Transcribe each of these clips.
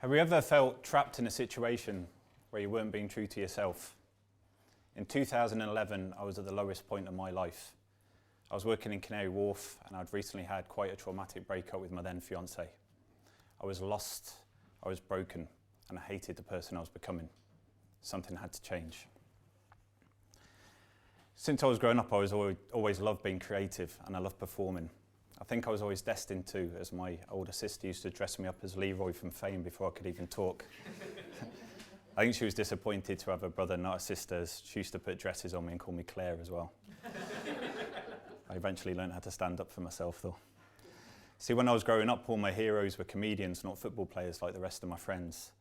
Have you ever felt trapped in a situation where you weren't being true to yourself? In 2011, I was at the lowest point of my life. I was working in Canary Wharf and I'd recently had quite a traumatic breakup with my then fiancée. I was lost, I was broken, and I hated the person I was becoming. Something had to change. Since I was growing up, I was always loved being creative and I loved performing. I think I was always destined to, as my older sister used to dress me up as Leroy from Fame before I could even talk. I think she was disappointed to have a brother, not a sister, as she used to put dresses on me and call me Claire as well. I eventually learned how to stand up for myself though. See, when I was growing up, all my heroes were comedians, not football players like the rest of my friends.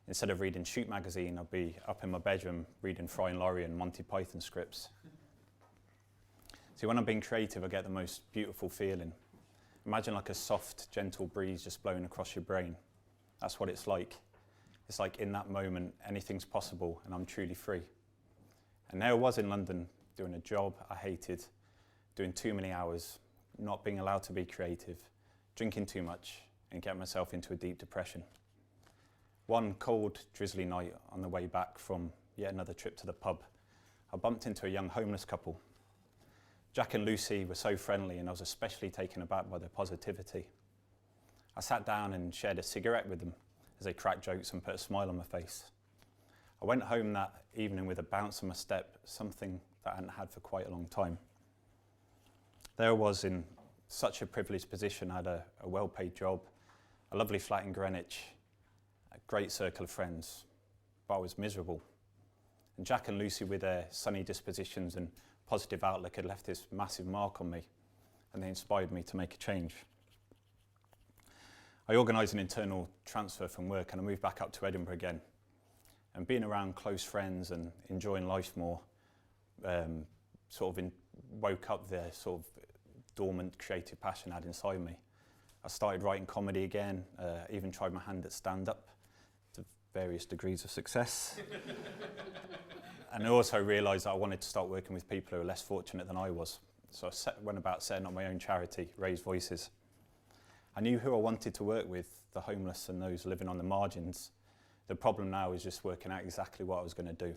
Instead of reading Shoot magazine, I'd be up in my bedroom reading Fry and Laurie and Monty Python scripts. See, when I'm being creative, I get the most beautiful feeling. Imagine like a soft, gentle breeze just blowing across your brain. That's what it's like. It's like in that moment, anything's possible and I'm truly free. And there I was in London, doing a job I hated, doing too many hours, not being allowed to be creative, drinking too much, and getting myself into a deep depression. One cold, drizzly night on the way back from yet another trip to the pub, I bumped into a young homeless couple. Jack and Lucy were so friendly and I was especially taken aback by their positivity. I sat down and shared a cigarette with them as they cracked jokes and put a smile on my face. I went home that evening with a bounce in my step, something that I hadn't had for quite a long time. There I was in such a privileged position. I had a well-paid job, a lovely flat in Greenwich, a great circle of friends, but I was miserable. And Jack and Lucy, with their sunny dispositions and positive outlook, had left this massive mark on me, and they inspired me to make a change. I organised an internal transfer from work and I moved back up to Edinburgh again. And being around close friends and enjoying life more woke up the sort of dormant creative passion I had inside me. I started writing comedy again, even tried my hand at stand-up to various degrees of success. And I also realised that I wanted to start working with people who are less fortunate than I was. So I went about setting up my own charity, Raise Voices. I knew who I wanted to work with, the homeless and those living on the margins. The problem now is just working out exactly what I was going to do.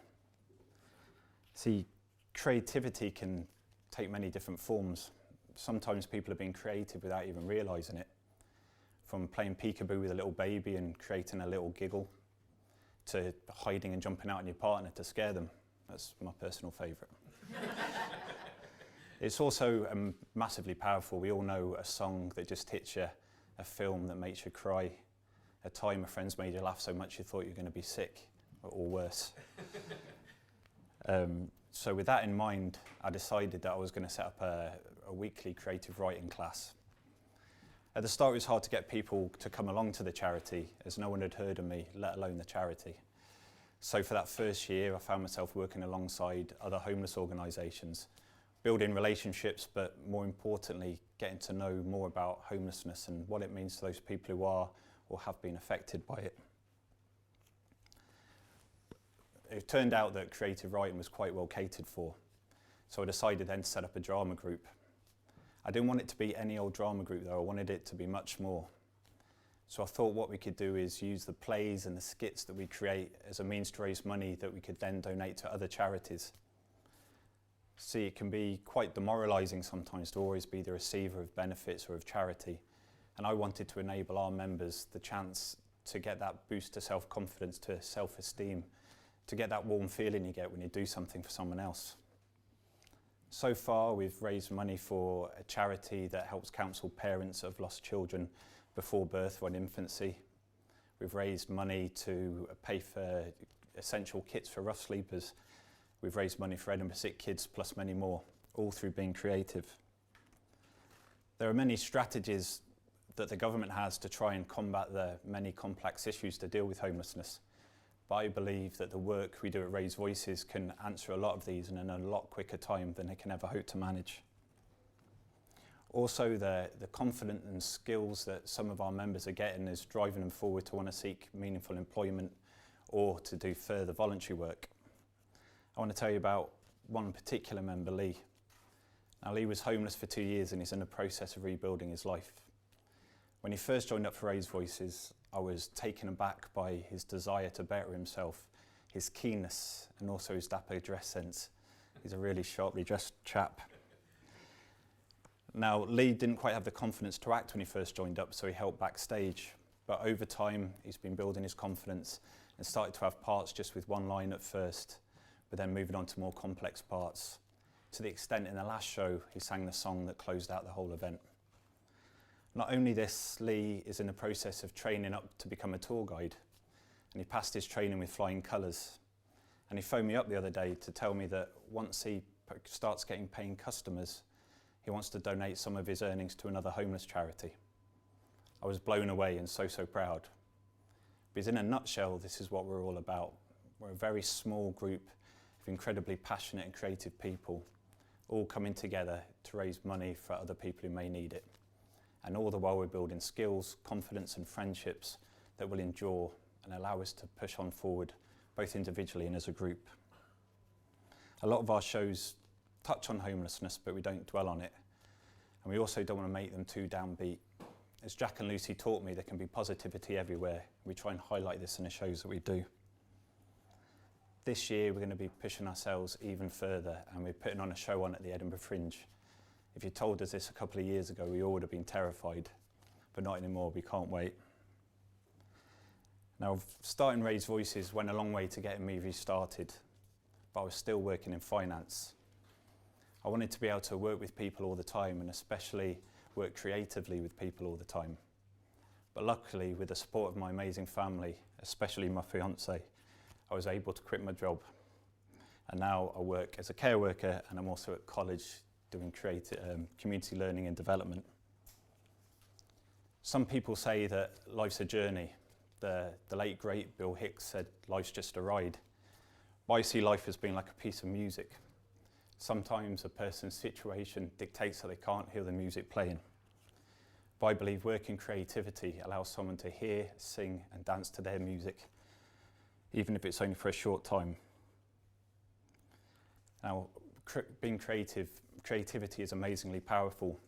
See, creativity can take many different forms. Sometimes people are being creative without even realising it. From playing peekaboo with a little baby and creating a little giggle, to hiding and jumping out on your partner to scare them. That's my personal favourite. It's also massively powerful. We all know a song that just hits you, a film that makes you cry, a time a friend's made you laugh so much you thought you were going to be sick, or worse. So with that in mind, I decided that I was going to set up a weekly creative writing class. At the start, it was hard to get people to come along to the charity, as no one had heard of me, let alone the charity. So for that first year, I found myself working alongside other homeless organisations, building relationships, but more importantly, getting to know more about homelessness and what it means to those people who are or have been affected by it. It turned out that creative writing was quite well catered for, so I decided then to set up a drama group. I didn't want it to be any old drama group though, I wanted it to be much more. So I thought what we could do is use the plays and the skits that we create as a means to raise money that we could then donate to other charities. See, it can be quite demoralising sometimes to always be the receiver of benefits or of charity, and I wanted to enable our members the chance to get that boost to self-confidence, to self-esteem, to get that warm feeling you get when you do something for someone else. So far, we've raised money for a charity that helps counsel parents of lost children before birth or in infancy. We've raised money to pay for essential kits for rough sleepers. We've raised money for Edinburgh Sick Kids, plus many more, all through being creative. There are many strategies that the government has to try and combat the many complex issues to deal with homelessness. But I believe that the work we do at Raise Voices can answer a lot of these in a lot quicker time than they can ever hope to manage. Also, the confidence and skills that some of our members are getting is driving them forward to want to seek meaningful employment or to do further voluntary work. I want to tell you about one particular member, Lee. Now, Lee was homeless for 2 years and he's in the process of rebuilding his life. When he first joined up for Raise Voices, I was taken aback by his desire to better himself, his keenness, and also his dapper dress sense. He's a really sharply dressed chap. Now, Lee didn't quite have the confidence to act when he first joined up, so he helped backstage. But over time, he's been building his confidence and started to have parts just with one line at first, but then moving on to more complex parts, to the extent in the last show, he sang the song that closed out the whole event. Not only this, Lee is in the process of training up to become a tour guide, and he passed his training with flying colours. And he phoned me up the other day to tell me that once he starts getting paying customers, he wants to donate some of his earnings to another homeless charity. I was blown away and so proud. Because in a nutshell, this is what we're all about. We're a very small group of incredibly passionate and creative people, all coming together to raise money for other people who may need it. And all the while we're building skills, confidence and friendships that will endure and allow us to push on forward, both individually and as a group. A lot of our shows touch on homelessness, but we don't dwell on it. And we also don't want to make them too downbeat. As Jack and Lucy taught me, there can be positivity everywhere. We try and highlight this in the shows that we do. This year, we're going to be pushing ourselves even further, and we're putting on a show on at the Edinburgh Fringe. If you told us this a couple of years ago, we all would have been terrified, but not anymore. We can't wait. Now, starting Raise Voices went a long way to getting me restarted, but I was still working in finance. I wanted to be able to work with people all the time, and especially work creatively with people all the time. But luckily, with the support of my amazing family, especially my fiance, I was able to quit my job. And now I work as a care worker, and I'm also at college doing community learning and development. Some people say that life's a journey. The late great Bill Hicks said life's just a ride. But I see life as being like a piece of music. Sometimes a person's situation dictates that they can't hear the music playing. But I believe working creativity allows someone to hear, sing and dance to their music, even if it's only for a short time. Now, being creativity is amazingly powerful,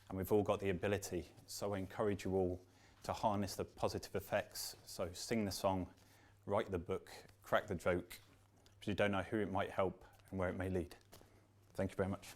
and we've all got the ability, so I encourage you all to harness the positive effects. So sing the song, write the book, crack the joke, because you don't know who it might help and where it may lead. Thank you very much.